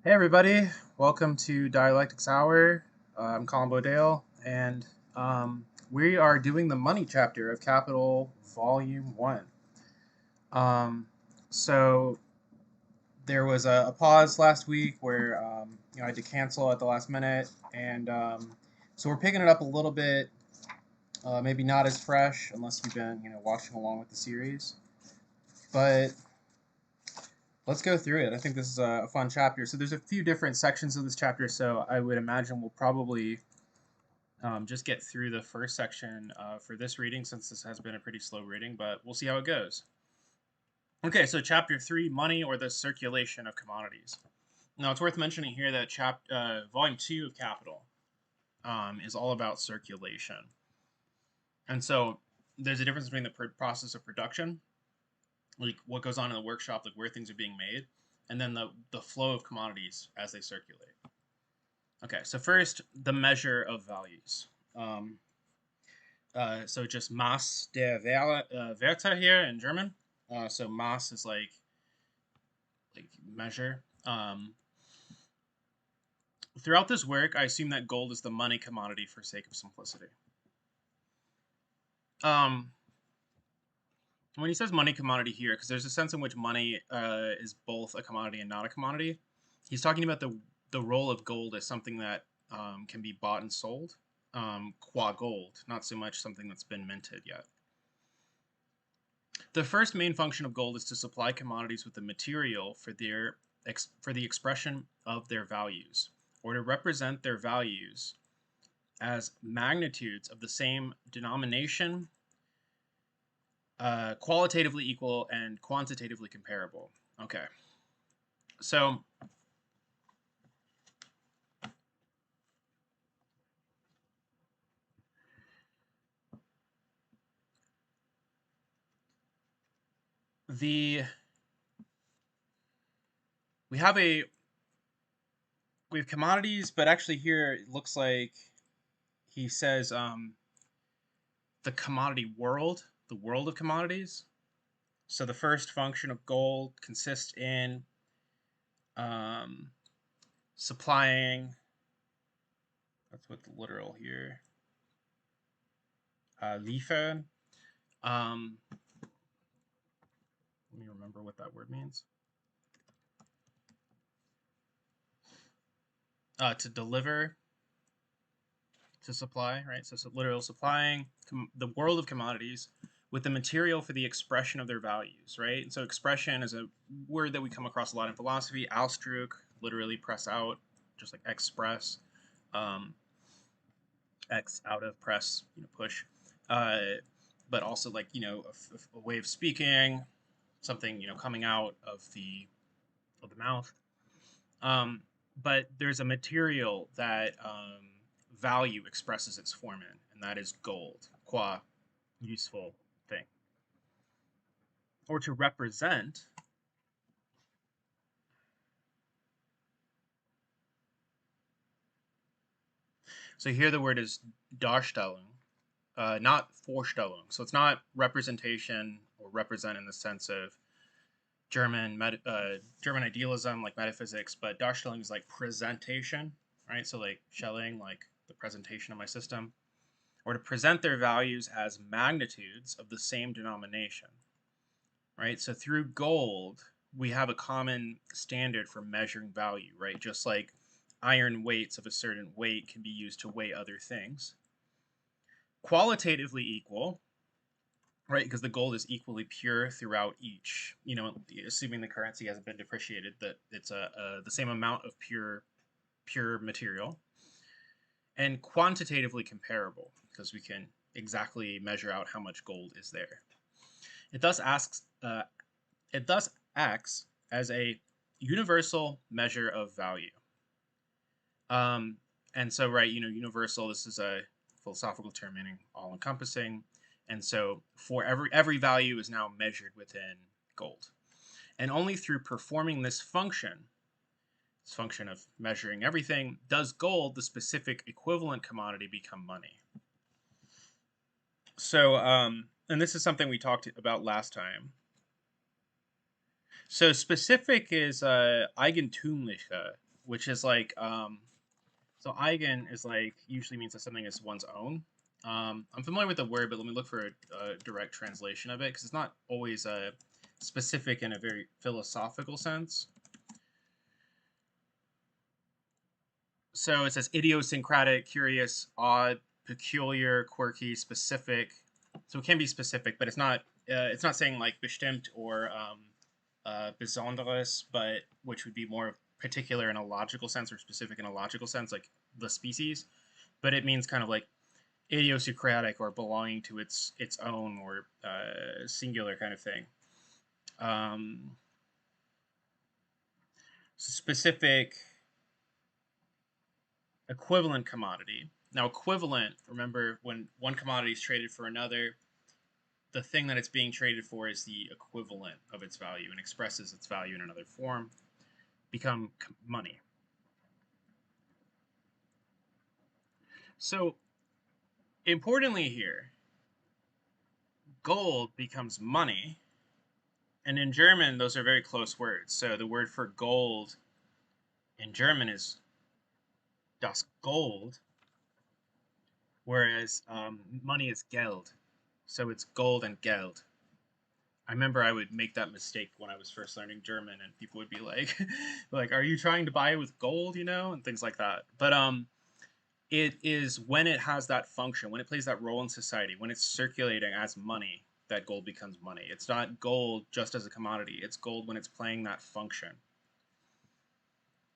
Hey everybody, welcome to Dialectics Hour. I'm Colin Bodayle, and we are doing the money chapter of Capital Volume 1. Um, so there was a pause last week where I had to cancel at the last minute, and so we're picking it up a little bit, maybe not as fresh unless you've been watching along with the series, but let's go through it. I think this is a fun chapter. So there's a few different sections of this chapter, so I would imagine we'll probably just get through the first section for this reading, since this has been a pretty slow reading, but we'll see how it goes. Okay, so chapter 3, money or the circulation of commodities. Now, it's worth mentioning here that volume 2 of Capital is all about circulation. And so there's a difference between the process of production, like what goes on in the workshop, like where things are being made, and then the flow of commodities as they circulate. Okay, so first, the measure of values. So just Maß der Werte here in German. So Maß is like measure. Throughout this work, I assume that gold is the money commodity for sake of simplicity. When he says money commodity here, because there's a sense in which money is both a commodity and not a commodity, he's talking about the role of gold as something that can be bought and sold, qua gold, not so much something that's been minted yet. The first main function of gold is to supply commodities with the material for the expression of their values, or to represent their values as magnitudes of the same denomination, qualitatively equal and quantitatively comparable. Okay, so we have commodities, but actually here it looks like he says the commodity world, the world of commodities. So the first function of gold consists in supplying, that's what the literal here, liefern. Let me remember what that word means. To deliver, to supply, right? So literal supplying the world of commodities with the material for the expression of their values, right? And so expression is a word that we come across a lot in philosophy. Ausdruck, literally press out, just like express. X out of press, push. But also like, a way of speaking, something, coming out of the mouth. But there's a material that value expresses its form in, and that is gold, qua useful thing. Or to represent. So here the word is Darstellung, not Vorstellung. So it's not representation or represent in the sense of German idealism, like metaphysics, but Darstellung is like presentation, right? So like Schelling, like the presentation of my system, or to present their values as magnitudes of the same denomination, right? So through gold, we have a common standard for measuring value, right? Just like iron weights of a certain weight can be used to weigh other things. Qualitatively equal, right? Because the gold is equally pure throughout each, assuming the currency hasn't been depreciated, that it's the same amount of pure material. And quantitatively comparable, because we can exactly measure out how much gold is there. It thus acts as a universal measure of value. And so, right, universal, this is a philosophical term meaning all-encompassing. And so for every value is now measured within gold. And only through performing this function of measuring everything, does gold, the specific equivalent commodity, become money. So, and this is something we talked about last time. So specific is Eigentümliche, which is like so eigen is like usually means that something is one's own. I'm familiar with the word, but let me look for a direct translation of it because it's not always specific in a very philosophical sense. So it says idiosyncratic, curious, odd, peculiar, quirky, specific. So it can be specific, but it's not saying like bestimmt or besonderes, but which would be more particular in a logical sense or specific in a logical sense, like the species. But it means kind of like idiosyncratic or belonging to its own or singular kind of thing. Specific equivalent commodity. Now, equivalent, remember, when one commodity is traded for another, the thing that it's being traded for is the equivalent of its value and expresses its value in another form, become money. So, importantly here, gold becomes money, and in German, those are very close words. So the word for gold in German is das Gold, whereas money is Geld. So it's gold and Geld. I remember I would make that mistake when I was first learning German, and people would be like, "Like, are you trying to buy it with gold?" You know, and things like that. But it is when it has that function, when it plays that role in society, when it's circulating as money, that gold becomes money. It's not gold just as a commodity. It's gold when it's playing that function.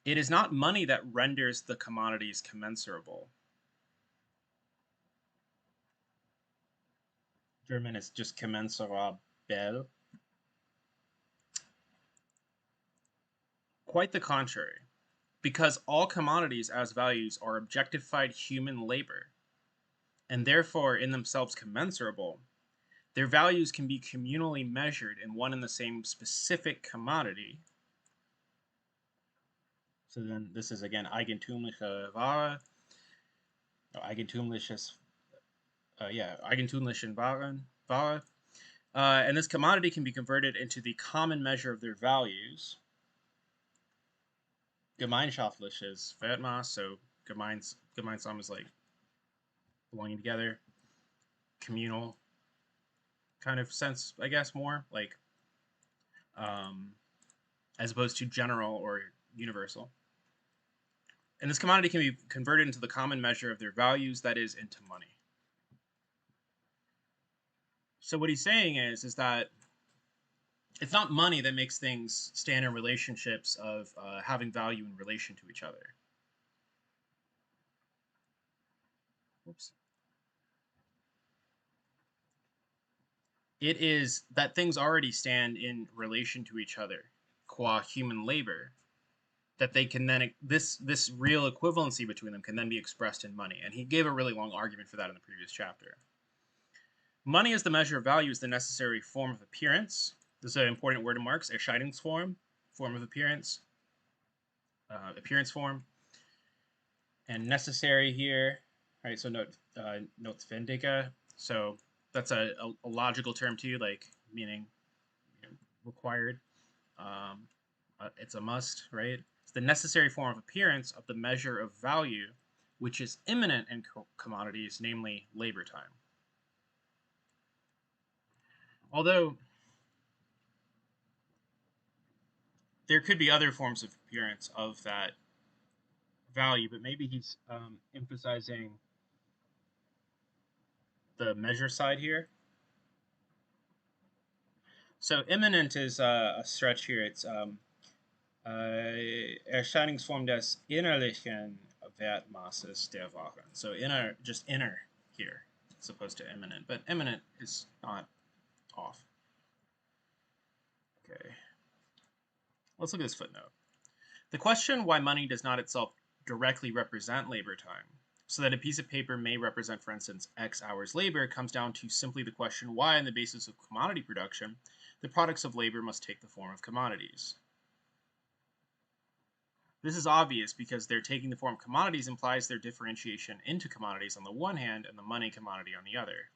It is not money that renders the commodities commensurable. German is just commensurable. Quite the contrary, because all commodities as values are objectified human labor, and therefore in themselves commensurable. Their values can be communally measured in one and the same specific commodity. So then this is again eigentumliche Ware, eigentumliches, eigentümlichen Ware. And this commodity can be converted into the common measure of their values. Gemeinschaftliches Wertmaß, so gemeinsam is like belonging together, communal kind of sense, I guess, more like as opposed to general or universal. And this commodity can be converted into the common measure of their values, that is, into money. So what he's saying is that it's not money that makes things stand in relationships of having value in relation to each other. Whoops. It is that things already stand in relation to each other, qua human labor, that they can then this real equivalency between them can then be expressed in money. And he gave a really long argument for that in the previous chapter. Money as the measure of value is the necessary form of appearance. This is an important word in Marx, Erscheinungsform, form of appearance, appearance form, and necessary here, right? So notwendige. So that's a logical term too, like meaning required. It's a must, right? It's the necessary form of appearance of the measure of value, which is immanent in commodities, namely labor time. Although there could be other forms of appearance of that value, but maybe he's emphasizing the measure side here. So immanent is a stretch here. It's Erscheinungsform des innerlichen Wertmaßes der Waren. So inner, just inner here, as opposed to immanent. But immanent is not off. Okay. Let's look at this footnote. The question why money does not itself directly represent labor time, so that a piece of paper may represent, for instance, X hours labor, comes down to simply the question why, on the basis of commodity production, the products of labor must take the form of commodities. This is obvious because their taking the form of commodities implies their differentiation into commodities on the one hand and the money commodity on the other.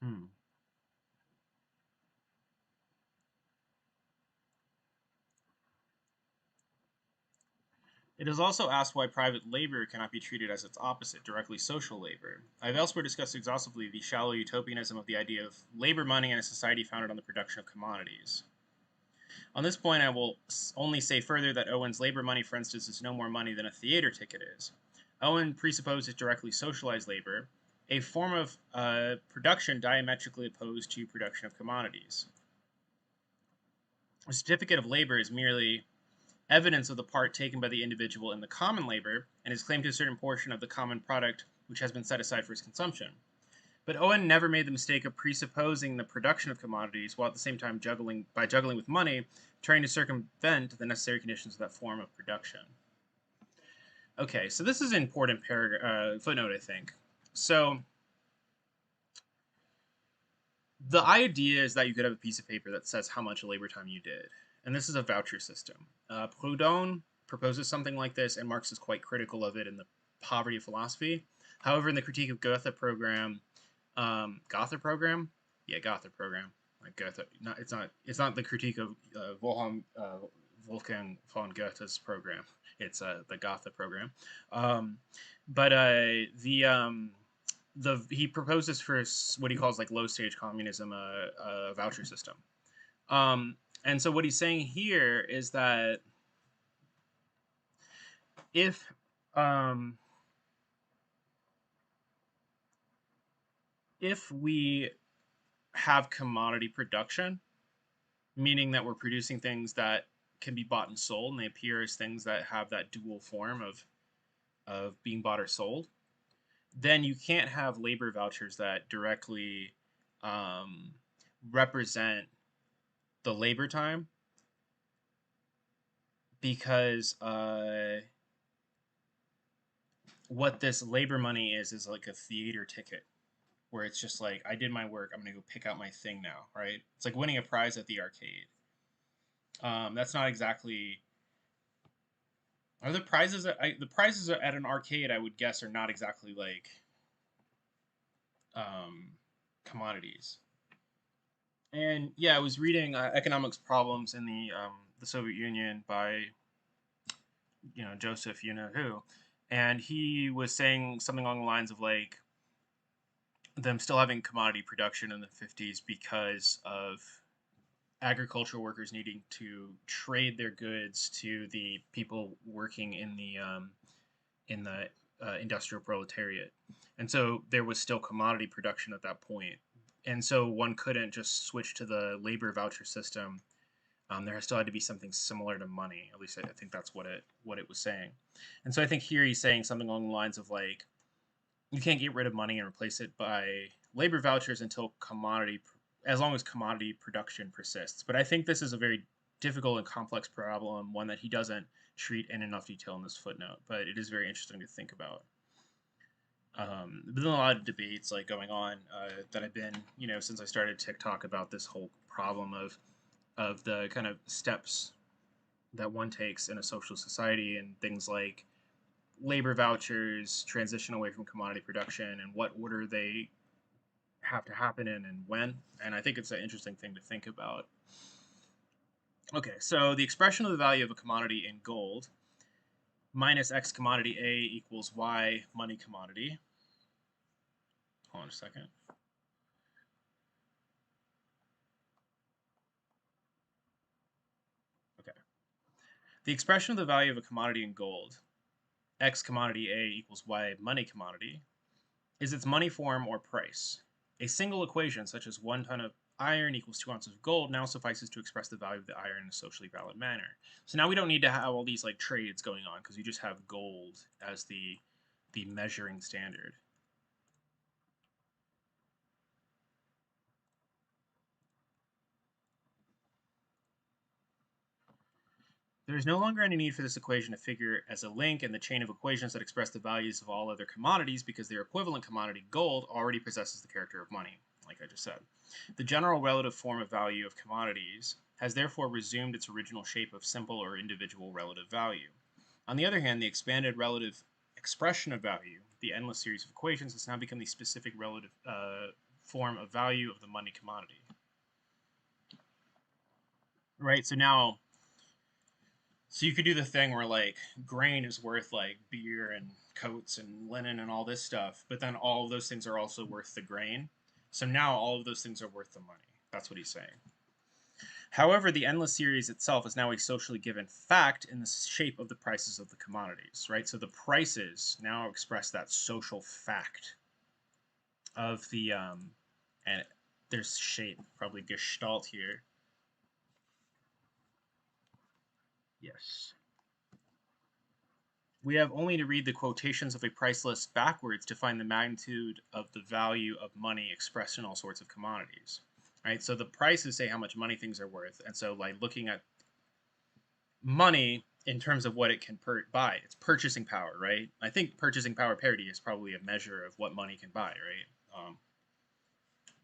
Hmm. It is also asked why private labor cannot be treated as its opposite, directly social labor. I have elsewhere discussed exhaustively the shallow utopianism of the idea of labor money in a society founded on the production of commodities. On this point, I will only say further that Owen's labor money, for instance, is no more money than a theater ticket is. Owen presupposes directly socialized labor, a form of production diametrically opposed to production of commodities. A certificate of labor is merely evidence of the part taken by the individual in the common labor and is claimed to a certain portion of the common product which has been set aside for his consumption. But Owen never made the mistake of presupposing the production of commodities while at the same time juggling with money, trying to circumvent the necessary conditions of that form of production. Okay, so this is an important footnote, I think. So the idea is that you could have a piece of paper that says how much labor time you did. And this is a voucher system. Proudhon proposes something like this, and Marx is quite critical of it in the Poverty of Philosophy. However, in the Critique of Goethe program, Gotha program? Yeah, Gotha program. Like Goethe. It's not the critique of Wolfgang von Goethe's program. It's the Gotha program. He proposes for what he calls like low stage communism a voucher system. And so what he's saying here is that if we have commodity production, meaning that we're producing things that can be bought and sold, and they appear as things that have that dual form of being bought or sold, then you can't have labor vouchers that directly represent the labor time, because what this labor money is like a theater ticket, where it's just like, I did my work, I'm gonna go pick out my thing now, right? It's like winning a prize at the arcade. That's not exactly. Are the prizes the prizes at an arcade, I would guess, are not exactly like commodities. And yeah, I was reading Economics Problems in the Soviet Union by Joseph, who, and he was saying something along the lines of like them still having commodity production in the 50s because of agricultural workers needing to trade their goods to the people working in the industrial proletariat, and so there was still commodity production at that point, and so one couldn't just switch to the labor voucher system. There still had to be something similar to money. At least I think that's what it was saying. And so I think here he's saying something along the lines of like, you can't get rid of money and replace it by labor vouchers as long as commodity production persists. But I think this is a very difficult and complex problem, one that he doesn't treat in enough detail in this footnote, but it is very interesting to think about. There's been a lot of debates like going on that I've been, since I started TikTok about this whole problem of the kind of steps that one takes in a social society, and things like labor vouchers, transition away from commodity production, and what order they have to happen in and when. And I think it's an interesting thing to think about. Okay, so the expression of the value of a commodity in gold minus X commodity A equals Y money commodity. Hold on a second. Okay. The expression of the value of a commodity in gold, X commodity A equals Y money commodity, is its money form or price. A single equation, such as 1 ton of iron equals 2 ounces of gold, now suffices to express the value of the iron in a socially valid manner. So now we don't need to have all these like trades going on, because you just have gold as the measuring standard. There is no longer any need for this equation to figure as a link in the chain of equations that express the values of all other commodities, because their equivalent commodity, gold, already possesses the character of money, like I just said. The general relative form of value of commodities has therefore resumed its original shape of simple or individual relative value. On the other hand, the expanded relative expression of value, the endless series of equations, has now become the specific relative form of value of the money commodity. Right, so So you could do the thing where like grain is worth like beer and coats and linen and all this stuff, but then all of those things are also worth the grain. So now all of those things are worth the money. That's what he's saying. However, the endless series itself is now a socially given fact in the shape of the prices of the commodities, right? So the prices now express that social fact of the and there's shape, probably gestalt here. Yes. We have only to read the quotations of a price list backwards to find the magnitude of the value of money expressed in all sorts of commodities. Right? So the prices say how much money things are worth, and so like looking at money in terms of what it can buy, it's purchasing power, right? I think purchasing power parity is probably a measure of what money can buy, right?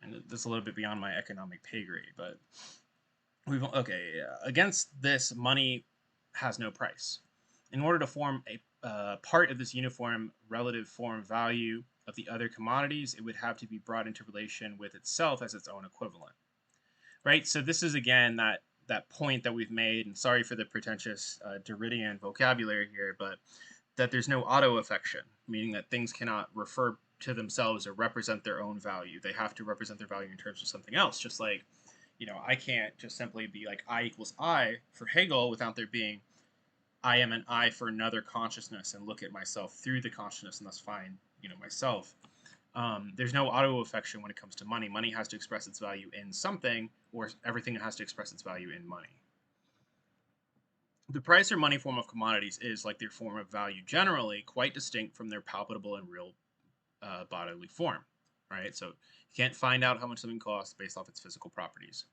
And that's a little bit beyond my economic pay grade, but against this, money has no price. In order to form a part of this uniform relative form value of the other commodities, it would have to be brought into relation with itself as its own equivalent, right? So this is again that point that we've made, and sorry for the pretentious Derridian vocabulary here, but that there's no auto-affection, meaning that things cannot refer to themselves or represent their own value. They have to represent their value in terms of something else, just like, I can't just simply be like I equals I for Hegel without there being I am an I for another consciousness and look at myself through the consciousness and thus find, myself. There's no auto-affection when it comes to money. Money has to express its value in something, or everything has to express its value in money. The price or money form of commodities is, like their form of value generally, quite distinct from their palpable and real bodily form, right? So you can't find out how much something costs based off its physical properties.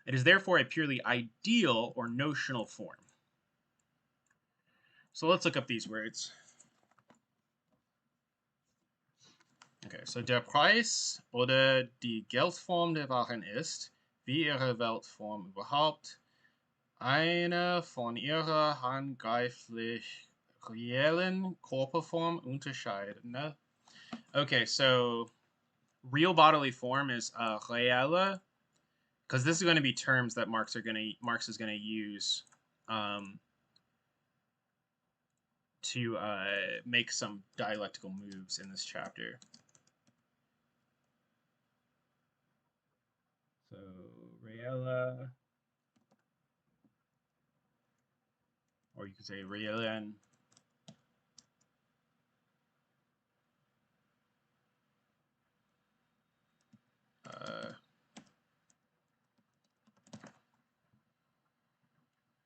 It is therefore a purely ideal or notional form. So let's look up these words. Okay, so der Preis oder die Geldform der Waren ist, wie ihre Weltform überhaupt, eine von ihrer handgreiflich reellen Körperform unterscheidende. Okay, so real bodily form is reelle, because this is going to be terms that Marx is going to use to make some dialectical moves in this chapter. So reelle, or you could say reellen.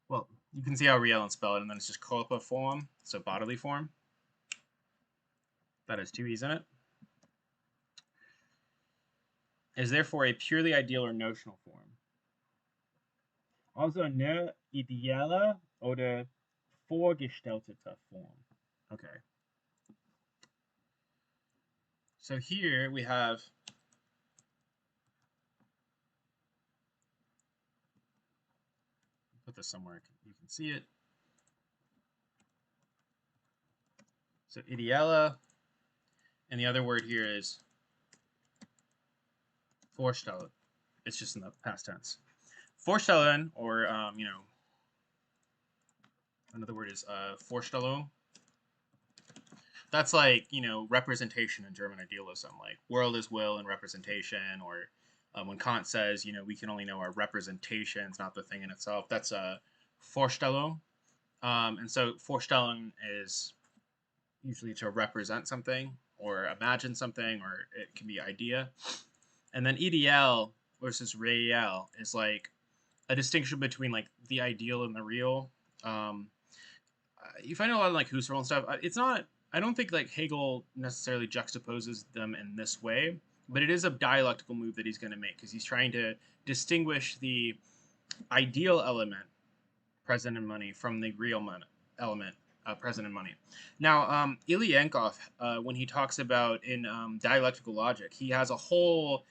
Well, you can see how reellen spell it, and then it's just Körper form, so bodily form. That has two E's in it. Is therefore a purely ideal or notional form. Also eine ideale oder vorgestellte Form. Okay. So here we have put this somewhere you can see it. So ideale, and the other word here is vorstellen. It's just in the past tense. Vorstellen, or another word is Vorstellung. That's like, representation in German idealism, like world is will and representation, or when Kant says, we can only know our representations, not the thing in itself. That's a Vorstellung. And so Vorstellung is usually to represent something or imagine something, or it can be idea. And then ideal versus real is like a distinction between like the ideal and the real. You find a lot of like Husserl and stuff. It's not, I don't think like Hegel necessarily juxtaposes them in this way, but it is a dialectical move that he's going to make because he's trying to distinguish the ideal element present in money from the real element present in money. Now, Ilyenkov, when he talks about in dialectical logic, he has a whole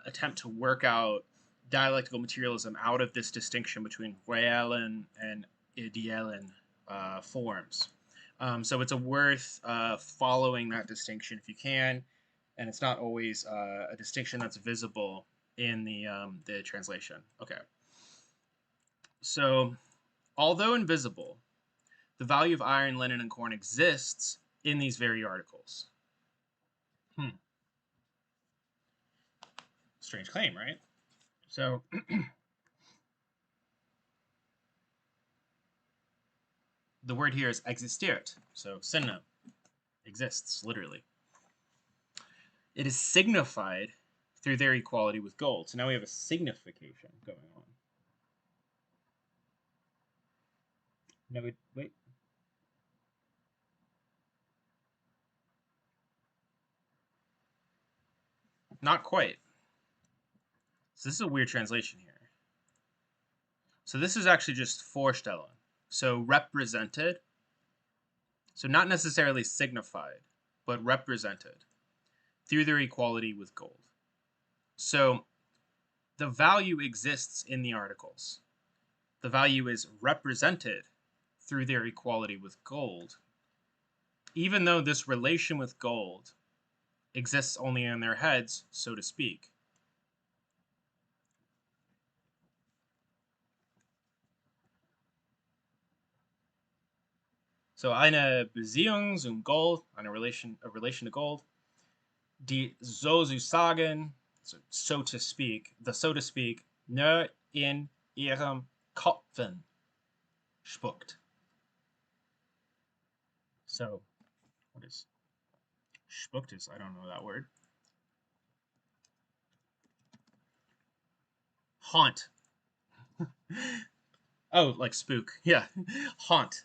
attempt to work out dialectical materialism out of this distinction between realen and idealen forms. So it's worth following that distinction if you can, and it's not always a distinction that's visible in the translation. Okay. So Although invisible, the value of iron, linen, and corn exists in these very articles. Strange claim, right? So the word here is existiert, so synonym, exists, literally. It is signified through their equality with gold. So now we have a signification going on. No, wait. Not quite. So this is a weird translation here. So this is actually just vorstellen. So represented. So not necessarily signified, but represented through their equality with gold. So the value exists in the articles. The value is represented through their equality with gold, even though this relation with gold exists only in their heads, so to speak. So eine Beziehung zum Gold, a relation to gold, die sozusagen, so to speak, nur in ihrem Kopfen spuckt. So, what is spuckt is, I don't know that word. Haunt. Oh, like spook. Yeah. Haunt.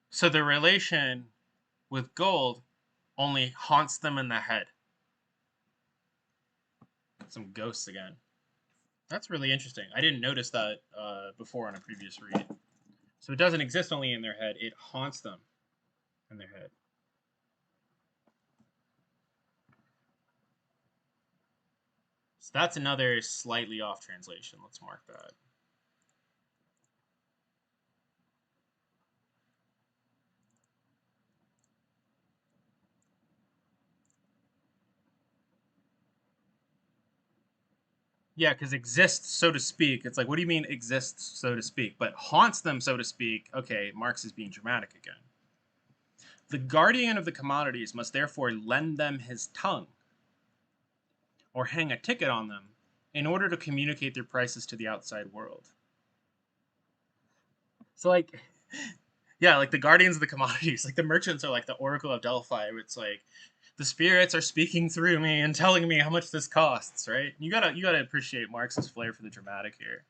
So the relation with gold only haunts them in the head. Some ghosts again. That's really interesting. I didn't notice that before on a previous read. So it doesn't exist only in their head, it haunts them in their head. So that's another slightly off translation. Let's mark that. Yeah, because exists, so to speak. It's like, what do you mean exists, so to speak? But haunts them, so to speak. Okay, Marx is being dramatic again. The guardian of the commodities must therefore lend them his tongue or hang a ticket on them in order to communicate their prices to the outside world. So, like, yeah, like the guardians of the commodities, like the merchants are like the Oracle of Delphi, where it's like, the spirits are speaking through me and telling me how much this costs, right? You gotta appreciate Marx's flair for the dramatic here.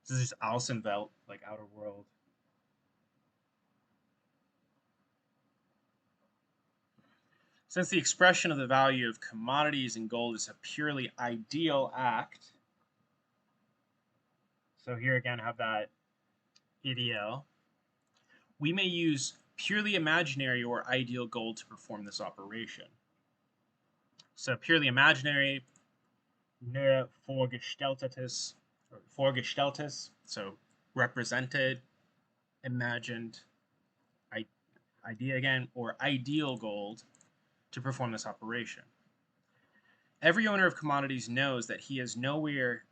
This is just Außenwelt, like outer world. Since the expression of the value of commodities in gold is a purely ideal act, so here again have that ideal, we may use purely imaginary or ideal gold to perform this operation. So purely imaginary, nur vorgestelltes, so represented, imagined, idea again, or ideal gold to perform this operation. Every owner of commodities knows that he is nowhere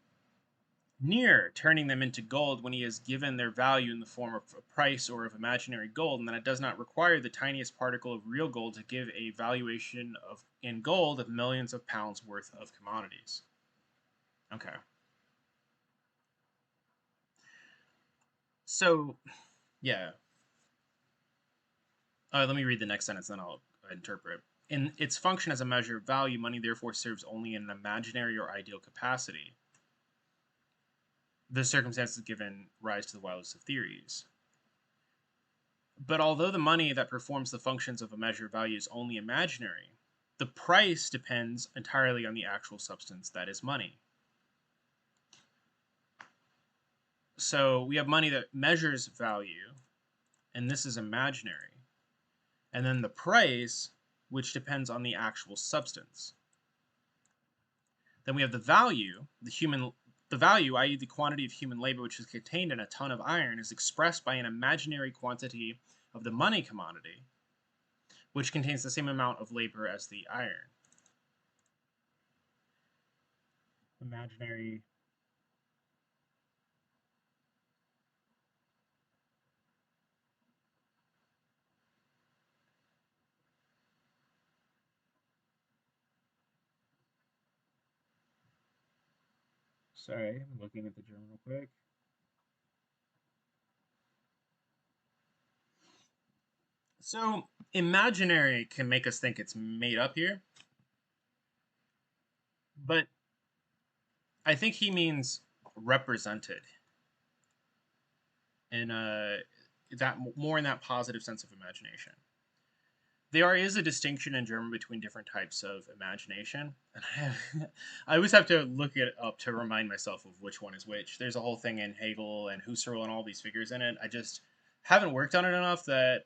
near turning them into gold when he has given their value in the form of a price or of imaginary gold, and that it does not require the tiniest particle of real gold to give a valuation of in gold of millions of pounds worth of commodities. Okay. So, yeah. Let me read the next sentence, then I'll interpret. In its function as a measure of value, money therefore serves only in an imaginary or ideal capacity. The circumstances given rise to the wildest of theories. But although the money that performs the functions of a measure of value is only imaginary, the price depends entirely on the actual substance that is money. So we have money that measures value, and this is imaginary. And then the price, which depends on the actual substance. Then we have the value, the value, i.e. the quantity of human labor which is contained in a ton of iron, is expressed by an imaginary quantity of the money commodity, which contains the same amount of labor as the iron. imaginary. Sorry, I'm looking at the German real quick. So, imaginary can make us think it's made up here, but I think he means represented in that more in that positive sense of imagination. There is a distinction in German between different types of imagination, and I always have to look it up to remind myself of which one is which. There's a whole thing in Hegel and Husserl and all these figures in it. I just haven't worked on it enough that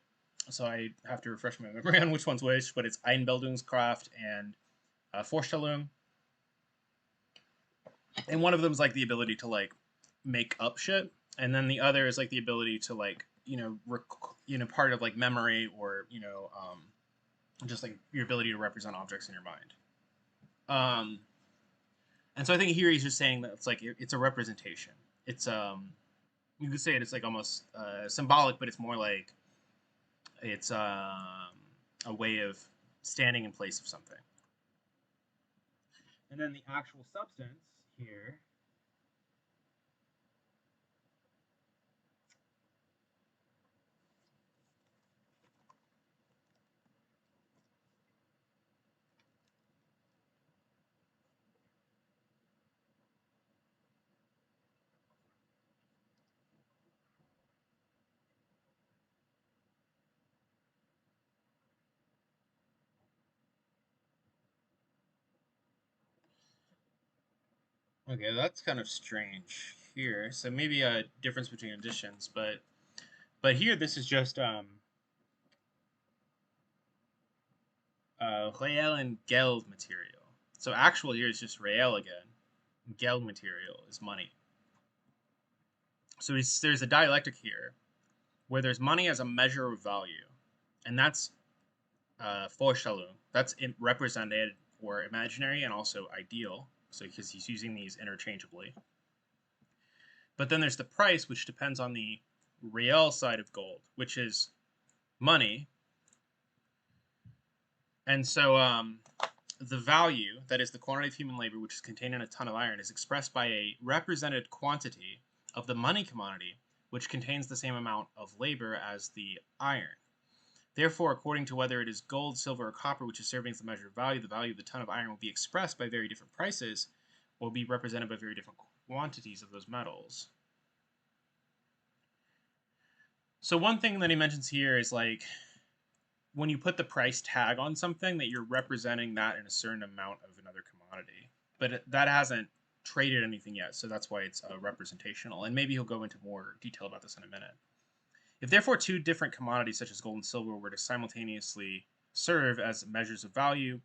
so I have to refresh my memory on which one's which. But it's Einbildungskraft and Vorstellung, and one of them is like the ability to like make up shit, and then the other is like the ability to like part of like memory or just like your ability to represent objects in your mind. And so I think here he's just saying that it's like it's a representation. It's you could say it's like almost symbolic, but it's more like it's a way of standing in place of something. And then the actual substance here. Okay, that's kind of strange here. So maybe a difference between editions, but here this is just real and Geld material. So actual here is just real again. Geld material is money. So there's a dialectic here where there's money as a measure of value, and that's Vorstellung. That's represented or imaginary and also ideal. So because he's using these interchangeably. But then there's the price, which depends on the real side of gold, which is money. And so the value, that is the quantity of human labor, which is contained in a ton of iron, is expressed by a represented quantity of the money commodity, which contains the same amount of labor as the iron. Therefore, according to whether it is gold, silver, or copper which is serving as the measure of the value of the ton of iron will be expressed by very different prices, or will be represented by very different quantities of those metals. So one thing that he mentions here is like when you put the price tag on something that you're representing that in a certain amount of another commodity. But that hasn't traded anything yet, so that's why it's representational. And maybe he'll go into more detail about this in a minute. If therefore two different commodities such as gold and silver were to simultaneously serve as measures of value,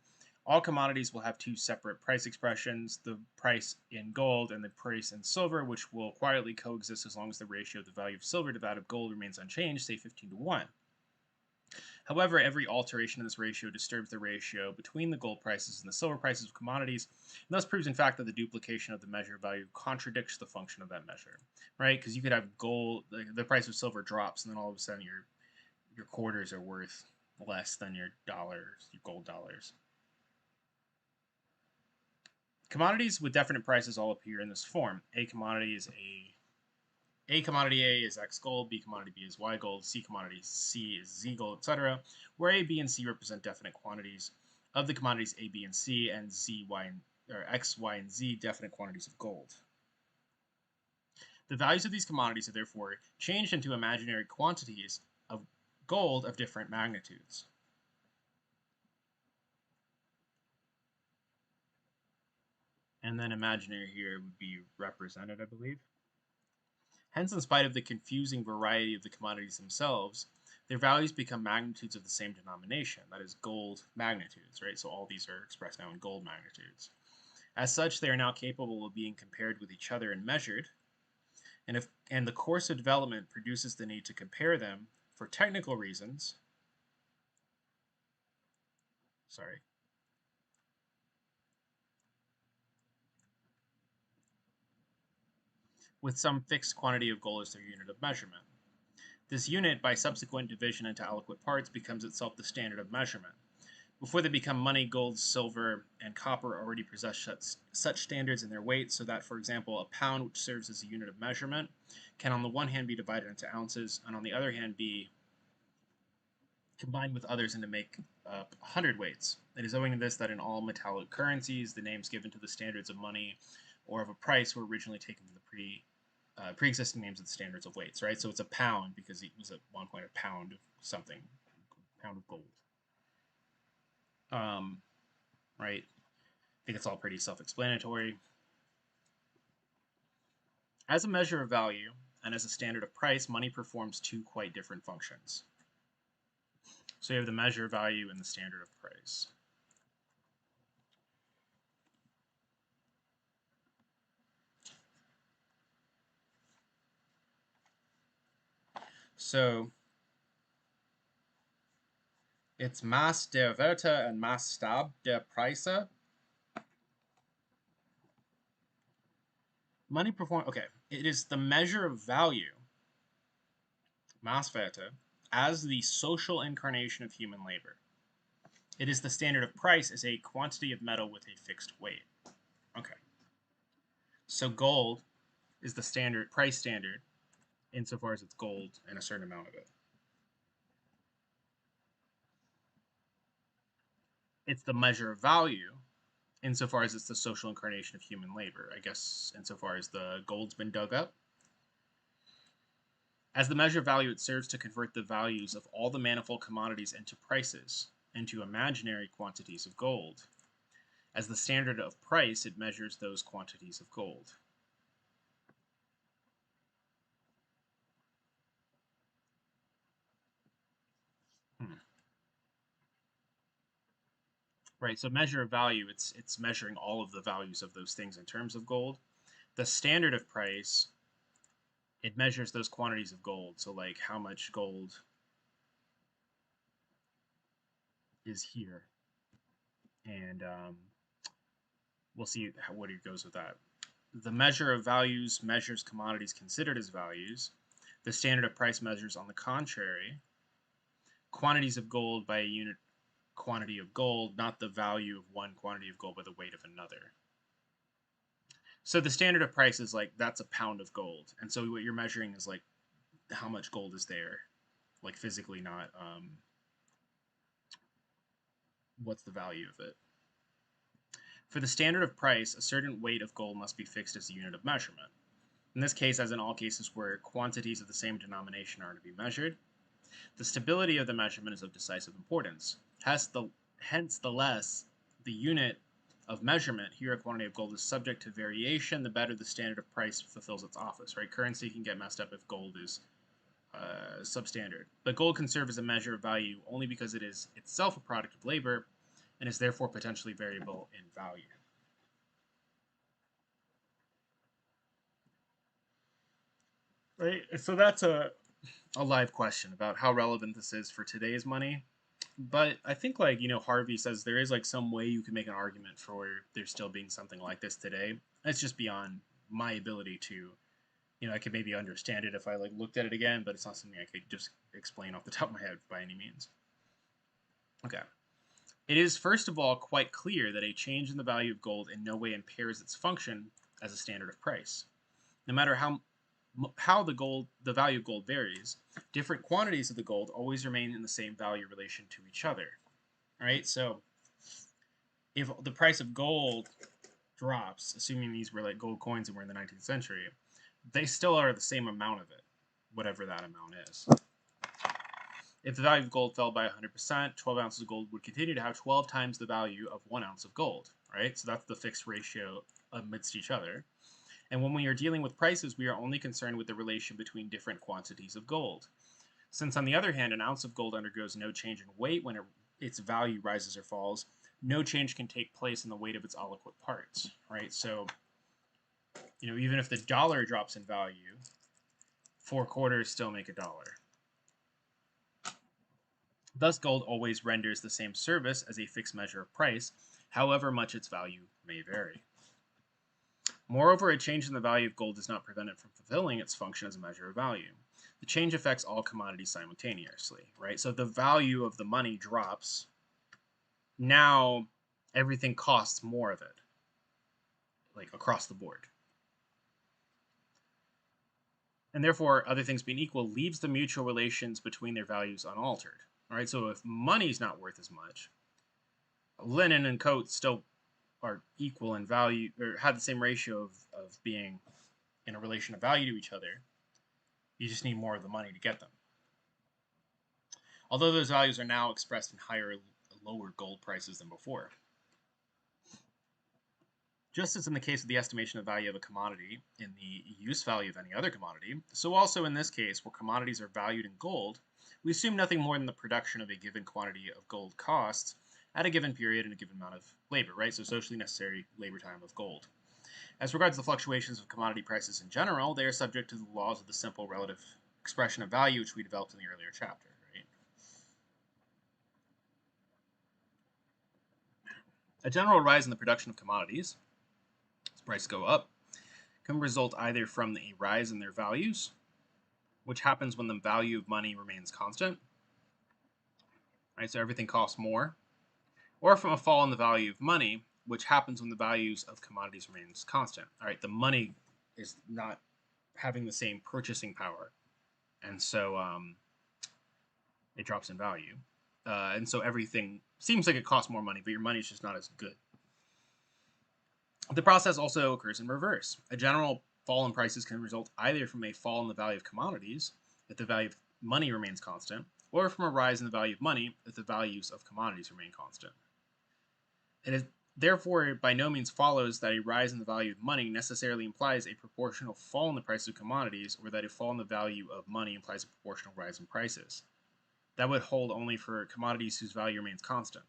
all commodities will have two separate price expressions, the price in gold and the price in silver, which will quietly coexist as long as the ratio of the value of silver to that of gold remains unchanged, say 15 to 1. However, every alteration in this ratio disturbs the ratio between the gold prices and the silver prices of commodities, and thus proves in fact that the duplication of the measure of value contradicts the function of that measure, right? Because you could have gold, the price of silver drops, and then all of a sudden your quarters are worth less than your dollars, your gold dollars. Commodities with definite prices all appear in this form. A commodity A is X gold, B commodity B is Y gold, C commodity C is Z gold, etc., where A, B, and C represent definite quantities of the commodities A, B, and C, and Z, Y, or X, Y, and Z definite quantities of gold. The values of these commodities are therefore changed into imaginary quantities of gold of different magnitudes. And then imaginary here would be represented, I believe. Hence, in spite of the confusing variety of the commodities themselves, their values become magnitudes of the same denomination, that is, gold magnitudes, right? So all these are expressed now in gold magnitudes. As such, they are now capable of being compared with each other and measured, and the course of development produces the need to compare them for technical reasons. Sorry. with some fixed quantity of gold as their unit of measurement. This unit, by subsequent division into aliquot parts, becomes itself the standard of measurement. Before they become money, gold, silver, and copper already possess such standards in their weight, so that, for example, a pound, which serves as a unit of measurement, can on the one hand be divided into ounces, and on the other hand be combined with others and to make up 100 weights. It is owing to this that in all metallic currencies, the names given to the standards of money or of a price were originally taken from the pre-existing names of the standards of weights, right? So it's a pound because it was at one point a pound of something, a pound of gold. Right? I think it's all pretty self-explanatory. As a measure of value and as a standard of price, money performs two quite different functions. So you have the measure of value and the standard of price. So it's Maß der Werte and Maßstab der Preise. Money perform. Okay, it is the measure of value, Maßwerte, as the social incarnation of human labor. It is the standard of price as a quantity of metal with a fixed weight. Okay. So gold is the standard price standard insofar as it's gold and a certain amount of it. It's the measure of value insofar as it's the social incarnation of human labor. I guess insofar as the gold's been dug up. As the measure of value, it serves to convert the values of all the manifold commodities into prices, into imaginary quantities of gold. As the standard of price, it measures those quantities of gold. Right, so measure of value, it's measuring all of the values of those things in terms of gold. The standard of price, it measures those quantities of gold. So like how much gold is here. And we'll see what it goes with that. The measure of values measures commodities considered as values. The standard of price measures, on the contrary, quantities of gold by a unit quantity of gold, not the value of one quantity of gold by the weight of another. So the standard of price is like, that's a pound of gold. And so what you're measuring is like how much gold is there, like physically, not what's the value of it. For the standard of price, a certain weight of gold must be fixed as a unit of measurement. In this case, as in all cases where quantities of the same denomination are to be measured, the stability of the measurement is of decisive importance. Hence, the less the unit of measurement, here a quantity of gold, is subject to variation, the better the standard of price fulfills its office. Right? Currency can get messed up if gold is substandard. But gold can serve as a measure of value only because it is itself a product of labor and is therefore potentially variable in value. Right? So that's a live question about how relevant this is for today's money. But I think, like, Harvey says there is like some way you can make an argument for there still being something like this today. It's just beyond my ability to, I could maybe understand it if I like looked at it again, but it's not something I could just explain off the top of my head by any means. Okay. It is, first of all, quite clear that a change in the value of gold in no way impairs its function as a standard of price. No matter how the value of gold varies, different quantities of the gold always remain in the same value relation to each other. All right, so if the price of gold drops, assuming these were like gold coins and we're in the 19th century, they still are the same amount of it, whatever that amount is. If the value of gold fell by 100%, 12 ounces of gold would continue to have 12 times the value of 1 ounce of gold, right? So that's the fixed ratio amidst each other. And when we are dealing with prices, we are only concerned with the relation between different quantities of gold. Since, on the other hand, an ounce of gold undergoes no change in weight when its value rises or falls, no change can take place in the weight of its aliquot parts, right? So, even if the dollar drops in value, 4 quarters still make a dollar. Thus, gold always renders the same service as a fixed measure of price, however much its value may vary. Moreover, a change in the value of gold does not prevent it from fulfilling its function as a measure of value. The change affects all commodities simultaneously, right? So if the value of the money drops, now everything costs more of it, like across the board. And therefore, other things being equal, leaves the mutual relations between their values unaltered. All right, so if money's not worth as much, linen and coats still are equal in value, or have the same ratio of being in a relation of value to each other. You just need more of the money to get them. Although those values are now expressed in higher, lower gold prices than before. Just as in the case of the estimation of value of a commodity in the use value of any other commodity, so also in this case, where commodities are valued in gold, we assume nothing more than the production of a given quantity of gold costs at a given period and a given amount of labor, right? So socially necessary labor time of gold. As regards the fluctuations of commodity prices in general, they are subject to the laws of the simple relative expression of value, which we developed in the earlier chapter, right? A general rise in the production of commodities, as prices go up, can result either from a rise in their values, which happens when the value of money remains constant, right? So everything costs more, or from a fall in the value of money, which happens when the values of commodities remains constant. All right, the money is not having the same purchasing power, and so it drops in value. And so everything seems like it costs more money, but your money is just not as good. The process also occurs in reverse. A general fall in prices can result either from a fall in the value of commodities, if the value of money remains constant, or from a rise in the value of money, if the values of commodities remain constant. It is therefore by no means follows that a rise in the value of money necessarily implies a proportional fall in the price of commodities, or that a fall in the value of money implies a proportional rise in prices. That would hold only for commodities whose value remains constant.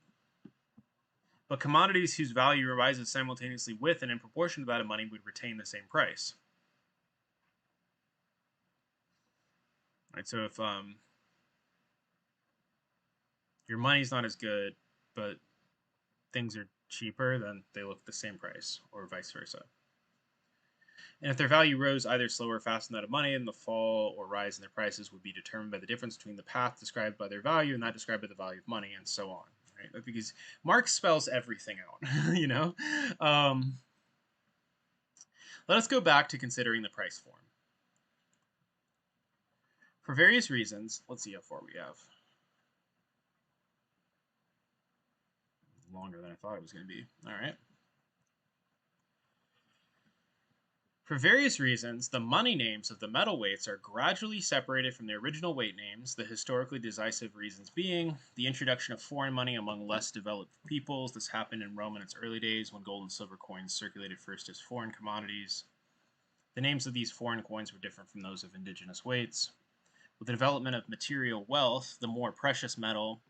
But commodities whose value rises simultaneously with and in proportion to that of money would retain the same price. Right, so if your money's not as good, but things are cheaper, then they look the same price, or vice versa. And if their value rose either slower or faster than that of money, then the fall or rise in their prices would be determined by the difference between the path described by their value and that described by the value of money, and so on. Right? Because Marx spells everything out, you know? Let us go back to considering the price form. For various reasons, let's see how far we have. Longer than I thought it was going to be. All right. For various reasons, the money names of the metal weights are gradually separated from their original weight names, the historically decisive reasons being the introduction of foreign money among less developed peoples. This happened in Rome in its early days when gold and silver coins circulated first as foreign commodities. The names of these foreign coins were different from those of indigenous weights. With the development of material wealth, the more precious metal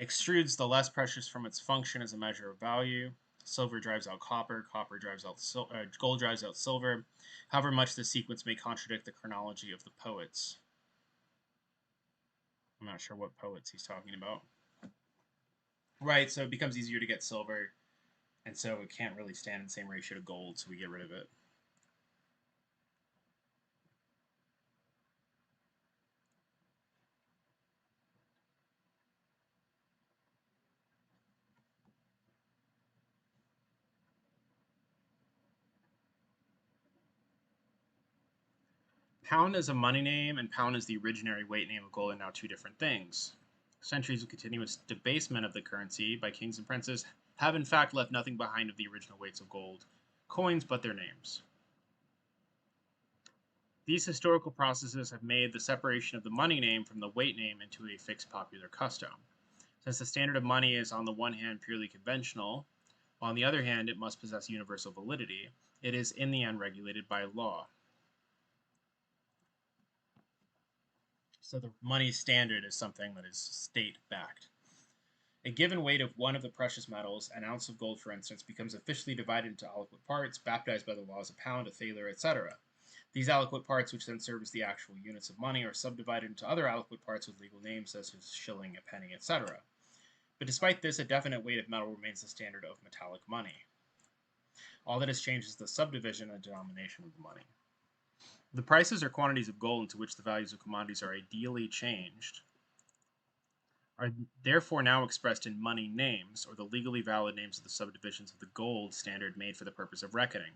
extrudes the less precious from its function as a measure of value. Silver drives out copper, copper drives out gold drives out silver, however much the sequence may contradict the chronology of the poets. I'm not sure what poets he's talking about. Right, so it becomes easier to get silver, and so it can't really stand in the same ratio to gold, so we get rid of it. Pound is a money name, and pound is the originary weight name of gold, are now two different things. Centuries of continuous debasement of the currency by kings and princes have in fact left nothing behind of the original weights of gold coins but their names. These historical processes have made the separation of the money name from the weight name into a fixed popular custom. Since the standard of money is on the one hand purely conventional, while on the other hand it must possess universal validity, it is in the end regulated by law. So the money standard is something that is state-backed. A given weight of one of the precious metals, an ounce of gold for instance, becomes officially divided into aliquot parts, baptized by the laws, a pound, a thaler, etc. These aliquot parts, which then serve as the actual units of money, are subdivided into other aliquot parts with legal names such as shilling, a penny, etc. But despite this, a definite weight of metal remains the standard of metallic money. All that has changed is the subdivision and denomination of the money. The prices or quantities of gold into which the values of commodities are ideally changed are therefore now expressed in money names, or the legally valid names of the subdivisions of the gold standard made for the purpose of reckoning.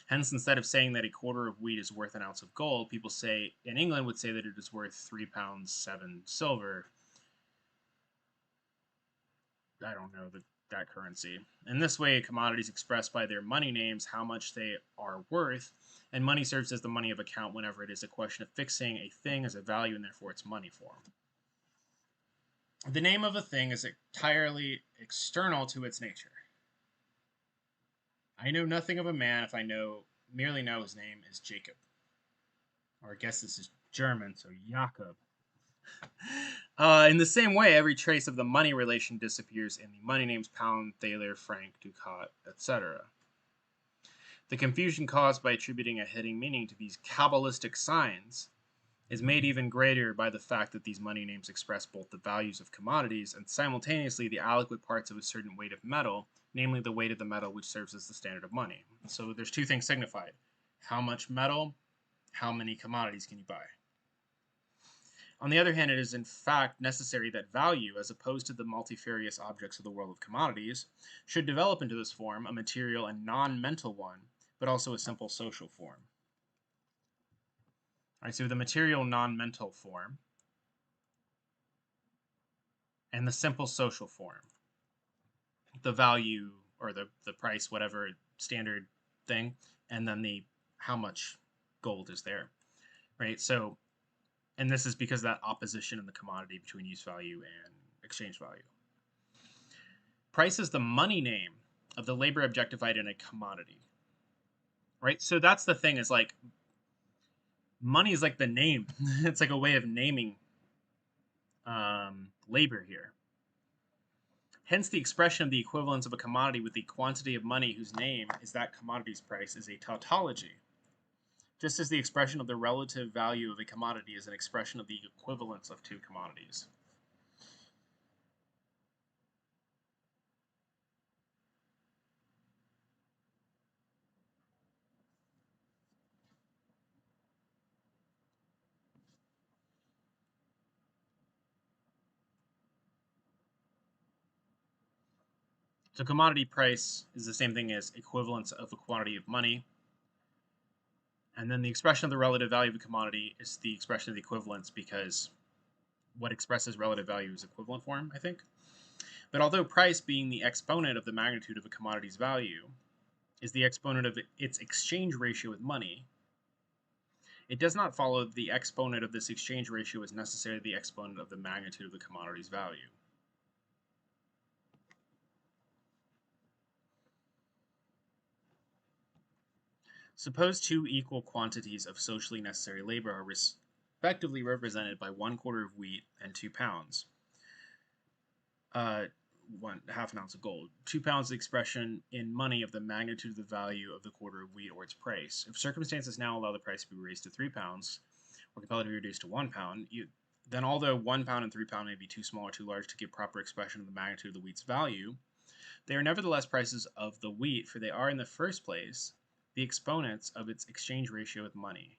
Hence, instead of saying that a quarter of wheat is worth an ounce of gold, people say in England would say that it is worth 3 pounds 7 silver. I don't know that currency. In this way, commodities express by their money names how much they are worth, and money serves as the money of account whenever it is a question of fixing a thing as a value and therefore its money form. The name of a thing is entirely external to its nature. I know nothing of a man if I merely know his name is Jacob. Or I guess this is German, so Jakob. In the same way, every trace of the money relation disappears in the money names pound, thaler, franc, ducat, etc. The confusion caused by attributing a hidden meaning to these Kabbalistic signs is made even greater by the fact that these money names express both the values of commodities and simultaneously the aliquot parts of a certain weight of metal, namely the weight of the metal which serves as the standard of money. So there's two things signified. How much metal, how many commodities can you buy? On the other hand, it is in fact necessary that value, as opposed to the multifarious objects of the world of commodities, should develop into this form, a material and non-mental one, but also a simple social form. All right, so the material non-mental form and the simple social form. The value or the price, whatever standard thing, and then the how much gold is there, right? So, and this is because of that opposition in the commodity between use value and exchange value. Price is the money name of the labor objectified in a commodity, right? So that's the thing, is like money is like the name. It's like a way of naming labor here. Hence, the expression of the equivalence of a commodity with the quantity of money whose name is that commodity's price is a tautology, just as the expression of the relative value of a commodity is an expression of the equivalence of two commodities. So commodity price is the same thing as equivalence of a quantity of money. And then the expression of the relative value of a commodity is the expression of the equivalence, because what expresses relative value is equivalent form, I think. But although price, being the exponent of the magnitude of a commodity's value, is the exponent of its exchange ratio with money, it does not follow that the exponent of this exchange ratio is necessarily the exponent of the magnitude of the commodity's value. Suppose two equal quantities of socially necessary labor are respectively represented by 1/4 of wheat and 2 pounds. Half an ounce of gold. 2 pounds is the expression in money of the magnitude of the value of the quarter of wheat or its price. If circumstances now allow the price to be raised to 3 pounds, or compelled to be reduced to 1 pound, then although 1 pound and 3 pound may be too small or too large to give proper expression of the magnitude of the wheat's value, they are nevertheless prices of the wheat, for they are in the first place the exponents of its exchange ratio with money.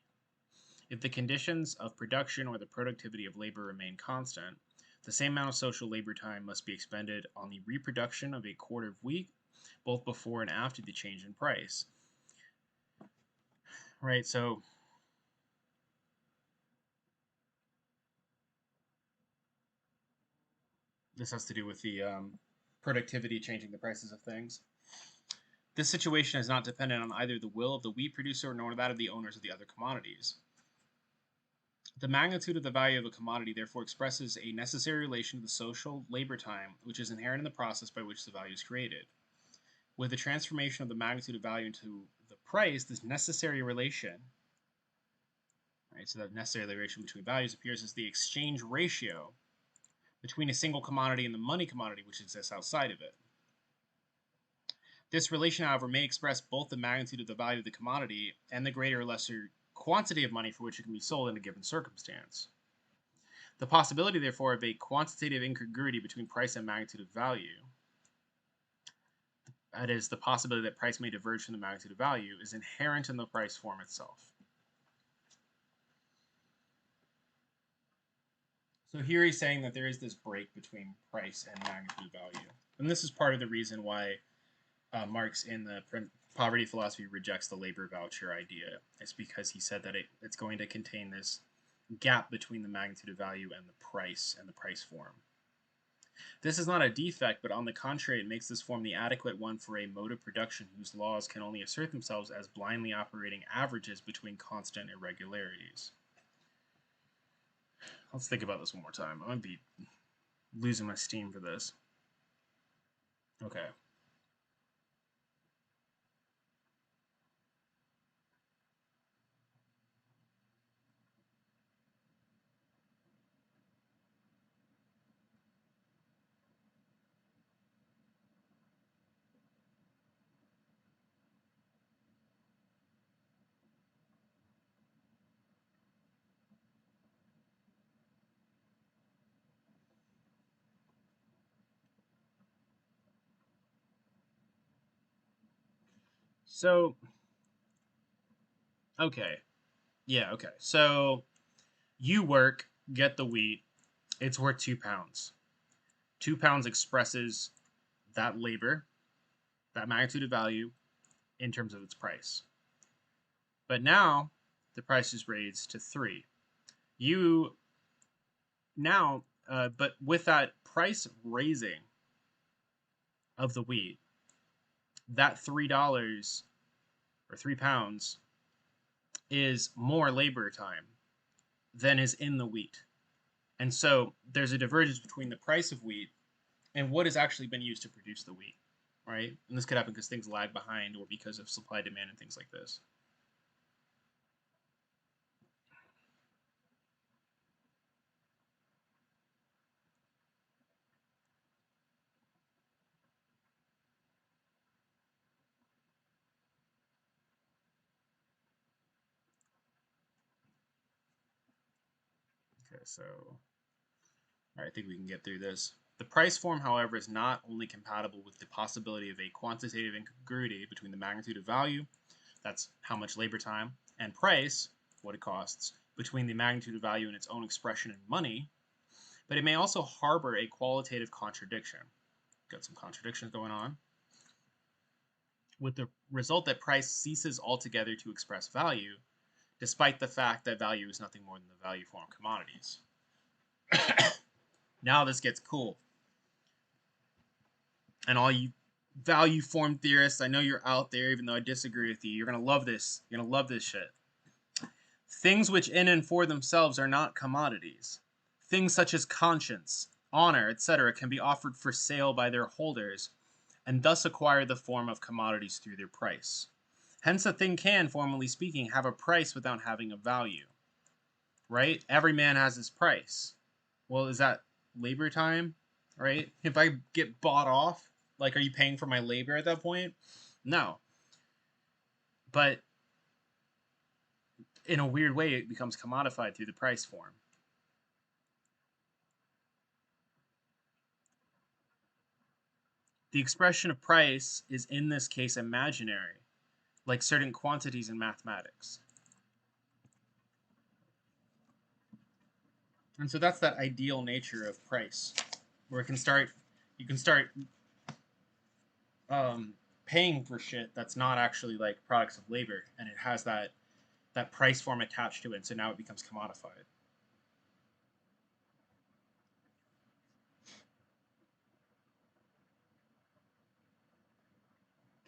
If the conditions of production or the productivity of labor remain constant, the same amount of social labor time must be expended on the reproduction of a quarter of wheat, both before and after the change in price. Right, so this has to do with the productivity changing the prices of things. This situation is not dependent on either the will of the wheat producer nor that of the owners of the other commodities. The magnitude of the value of a commodity therefore expresses a necessary relation to the social labor time which is inherent in the process by which the value is created. With the transformation of the magnitude of value into the price, this necessary relation, right, so that necessary relation between values appears as the exchange ratio between a single commodity and the money commodity which exists outside of it. This relation, however, may express both the magnitude of the value of the commodity and the greater or lesser quantity of money for which it can be sold in a given circumstance. The possibility, therefore, of a quantitative incongruity between price and magnitude of value that is, the possibility that price may diverge from the magnitude of value, is inherent in the price form itself. So here he's saying that there is this break between price and magnitude of value. And this is part of the reason why Marx in the poverty philosophy rejects the labor voucher idea. It's because he said that it's going to contain this gap between the magnitude of value and the price form. This is not a defect, but on the contrary, it makes this form the adequate one for a mode of production whose laws can only assert themselves as blindly operating averages between constant irregularities. Let's think about this one more time. I'm going to be losing my steam for this. Okay. So, okay. Yeah, okay. So, you work, get the wheat, it's worth £2. £2 expresses that labor, that magnitude of value, in terms of its price. But now, the price is raised to 3. You now, but with that price raising of the wheat, that $3 or £3 is more labor time than is in the wheat. And so there's a divergence between the price of wheat and what has actually been used to produce the wheat, right? And this could happen because things lag behind or because of supply demand and things like this. Okay, so all right, I think we can get through this. The price form, however, is not only compatible with the possibility of a quantitative incongruity between the magnitude of value, that's how much labor time, and price, what it costs, between the magnitude of value and its own expression in money, but it may also harbor a qualitative contradiction. Got some contradictions going on. With the result that price ceases altogether to express value, despite the fact that value is nothing more than the value form of commodities. Now this gets cool. And all you value form theorists, I know you're out there, even though I disagree with you. You're going to love this. You're going to love this shit. Things which in and for themselves are not commodities. Things such as conscience, honor, etc., can be offered for sale by their holders, and thus acquire the form of commodities through their price. Hence, a thing can, formally speaking, have a price without having a value. Right? Every man has his price. Well, is that labor time? Right? If I get bought off, like, are you paying for my labor at that point? No. But in a weird way, it becomes commodified through the price form. The expression of price is in this case imaginary, like certain quantities in mathematics. And so that's that ideal nature of price, where you can start paying for shit that's not actually like products of labor, and it has that price form attached to it. So now it becomes commodified.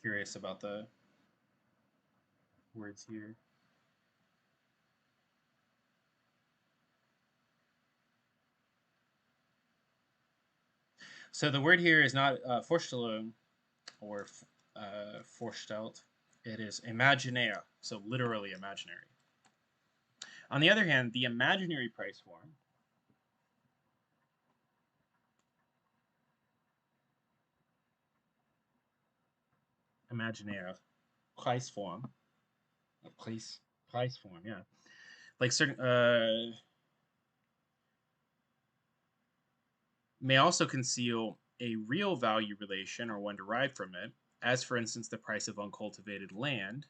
Curious about the words here. So the word here is not Vorstellung or Vorstellt. It is imaginea, so literally imaginary. On the other hand, the imaginary price form imaginary price form, price form, yeah, like certain may also conceal a real value relation or one derived from it, as for instance the price of uncultivated land,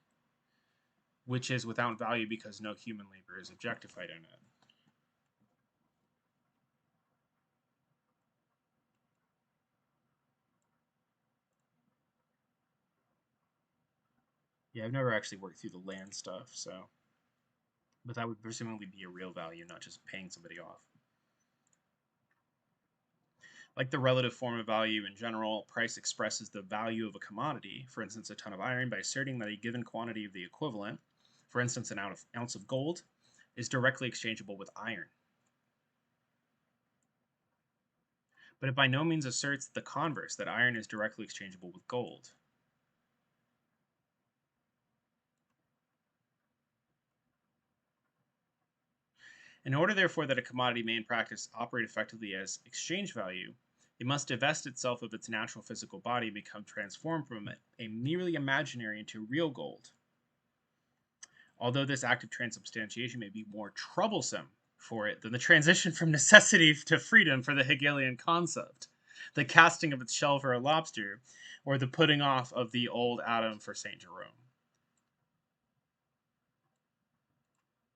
which is without value because no human labor is objectified in it. Yeah, I've never actually worked through the land stuff, so, but that would presumably be a real value, not just paying somebody off. Like the relative form of value in general, price expresses the value of a commodity, for instance, a ton of iron, by asserting that a given quantity of the equivalent, for instance, an ounce of gold, is directly exchangeable with iron. But it by no means asserts the converse, that iron is directly exchangeable with gold. In order, therefore, that a commodity may in practice operate effectively as exchange value, it must divest itself of its natural physical body and become transformed from a merely imaginary into real gold. Although this act of transubstantiation may be more troublesome for it than the transition from necessity to freedom for the Hegelian concept, the casting of its shell for a lobster, or the putting off of the old Adam for St. Jerome.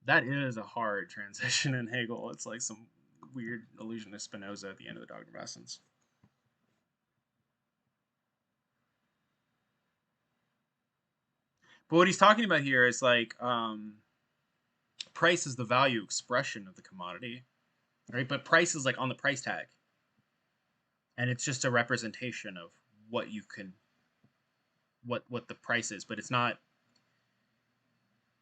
That is a hard transition in Hegel. It's like some weird allusion to Spinoza at the end of the Dogma of Essence. But what he's talking about here is like price is the value expression of the commodity, right? But price is like on the price tag, and it's just a representation of what you can, what the price is. But it's not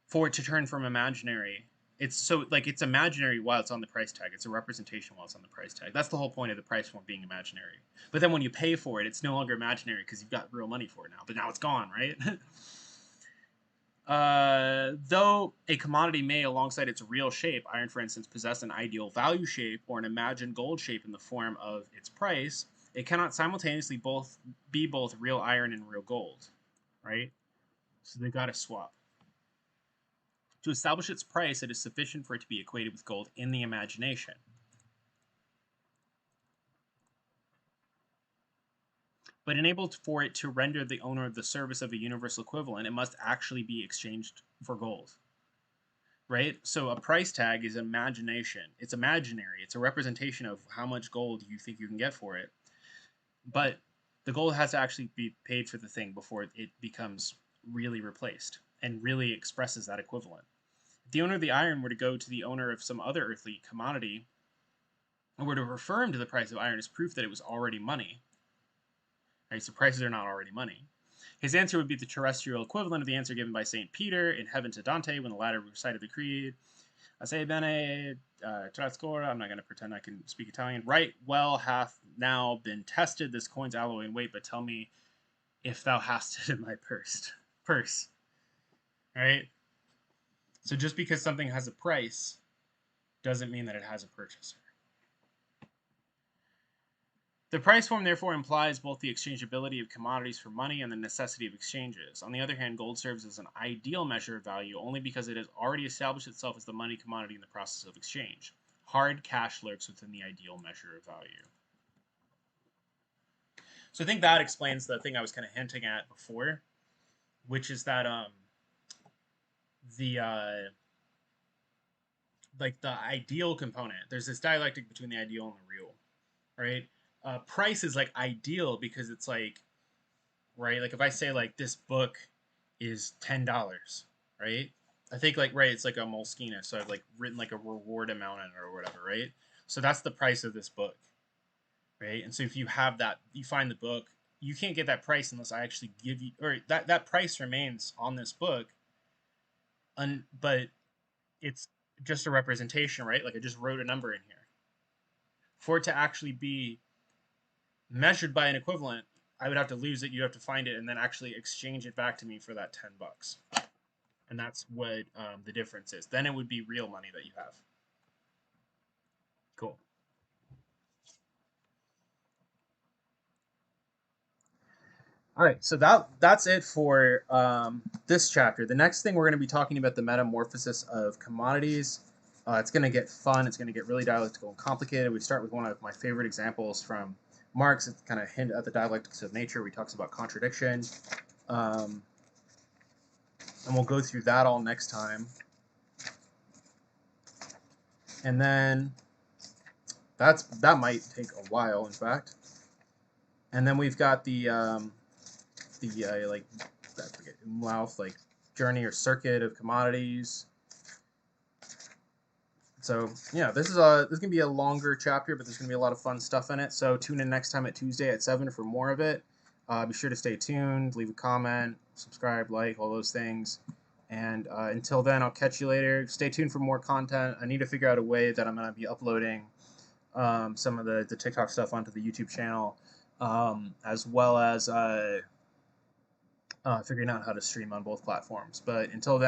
for it to turn from imaginary. It's so like it's imaginary while it's on the price tag. It's a representation while it's on the price tag. That's the whole point of the price form being imaginary. But then when you pay for it, it's no longer imaginary because you've got real money for it now. But now it's gone, right? Though a commodity may, alongside its real shape, iron for instance, possess an ideal value shape or an imagined gold shape in the form of its price, it cannot simultaneously be both real iron and real gold, right? So they got to swap. To establish its price, it is sufficient for it to be equated with gold in the imagination. But enabled for it to render the owner of the service of a universal equivalent, it must actually be exchanged for gold. Right? So a price tag is imagination. It's imaginary. It's a representation of how much gold you think you can get for it. But the gold has to actually be paid for the thing before it becomes really replaced and really expresses that equivalent. If the owner of the iron were to go to the owner of some other earthly commodity and were to refer him to the price of iron as proof that it was already money, right? So prices are not already money. His answer would be the terrestrial equivalent of the answer given by St. Peter in Heaven to Dante when the latter recited the Creed. Assai bene, trascora, I'm not going to pretend I can speak Italian. Right well hath now been tested this coin's alloy and weight, but tell me if thou hast it in thy purse. Right? So just because something has a price doesn't mean that it has a purchaser. The price form therefore implies both the exchangeability of commodities for money and the necessity of exchanges. On the other hand, gold serves as an ideal measure of value only because it has already established itself as the money commodity in the process of exchange. Hard cash lurks within the ideal measure of value. So I think that explains the thing I was kind of hinting at before, which is that like the ideal component, there's this dialectic between the ideal and the real, right? Price is like ideal because it's like, right? Like if I say like this book is $10, right? I think like right, it's like a Moleskine, so I've like written like a reward amount in it or whatever, right? So that's the price of this book, right? And so if you have that, you find the book, you can't get that price unless I actually give you, or that price remains on this book, but it's just a representation, right? Like I just wrote a number in here. For it to actually be measured by an equivalent, I would have to lose it. You have to find it and then actually exchange it back to me for that $10. And that's what the difference is. Then it would be real money that you have. Cool. All right, so that's it for this chapter. The next thing we're going to be talking about the metamorphosis of commodities. It's going to get fun. It's going to get really dialectical and complicated. We start with one of my favorite examples from Marx, it's kind of hint at the dialectics of nature, where he talks about contradiction. And we'll go through that all next time. And then that might take a while, in fact. And then we've got the like, I forget, umlaut, like journey or circuit of commodities. So yeah, this gonna be a longer chapter, but there's gonna be a lot of fun stuff in it. So tune in next time at Tuesday at 7 for more of it. Be sure to stay tuned, leave a comment, subscribe, like, all those things. And until then, I'll catch you later. Stay tuned for more content. I need to figure out a way that I'm gonna be uploading some of the TikTok stuff onto the YouTube channel, as well as figuring out how to stream on both platforms. But until then.